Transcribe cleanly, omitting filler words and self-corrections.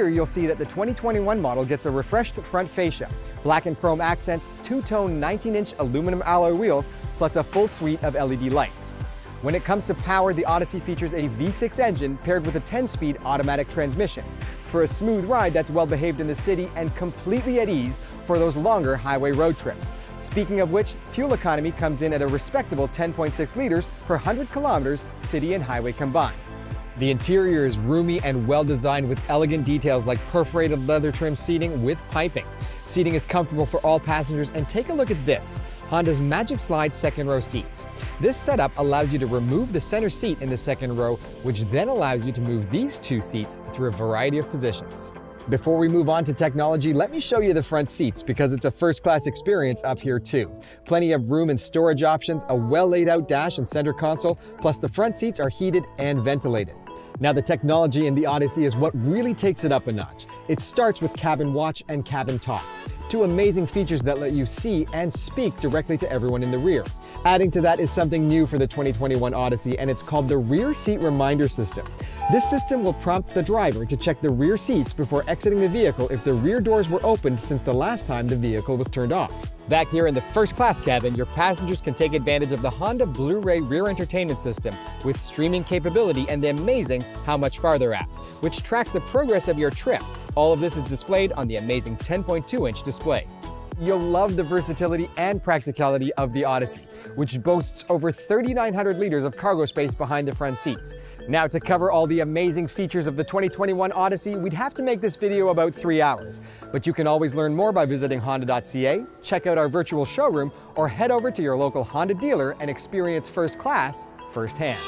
Here you'll see that the 2021 model gets a refreshed front fascia, black and chrome accents, two-tone 19-inch aluminum alloy wheels, plus a full suite of LED lights. When it comes to power, the Odyssey features a V6 engine paired with a 10-speed automatic transmission for a smooth ride that's well behaved in the city and completely at ease for those longer highway road trips. Speaking of which, fuel economy comes in at a respectable 10.6 liters per 100 kilometers, city and highway combined. The interior is roomy and well designed with elegant details like perforated leather trim seating with piping. Seating is comfortable for all passengers, and take a look at this, Honda's Magic Slide second row seats. This setup allows you to remove the center seat in the second row, which then allows you to move these two seats through a variety of positions. Before we move on to technology, let me show you the front seats because it's a first-class experience up here too. Plenty of room and storage options, a well-laid-out dash and center console, plus the front seats are heated and ventilated. Now the technology in the Odyssey is what really takes it up a notch. It starts with cabin watch and cabin talk, two amazing features that let you see and speak directly to everyone in the rear. Adding to that is something new for the 2021 Odyssey, and it's called the Rear Seat Reminder System. This system will prompt the driver to check the rear seats before exiting the vehicle if the rear doors were opened since the last time the vehicle was turned off. Back here in the first class cabin, your passengers can take advantage of the Honda Blu-ray rear entertainment system with streaming capability and the amazing How Much Farther app, which tracks the progress of your trip. All of this is displayed on the amazing 10.2-inch display. You'll love the versatility and practicality of the Odyssey, which boasts over 3,900 liters of cargo space behind the front seats. Now, to cover all the amazing features of the 2021 Odyssey, we'd have to make this video about 3 hours. But you can always learn more by visiting honda.ca, check out our virtual showroom, or head over to your local Honda dealer and experience first class firsthand.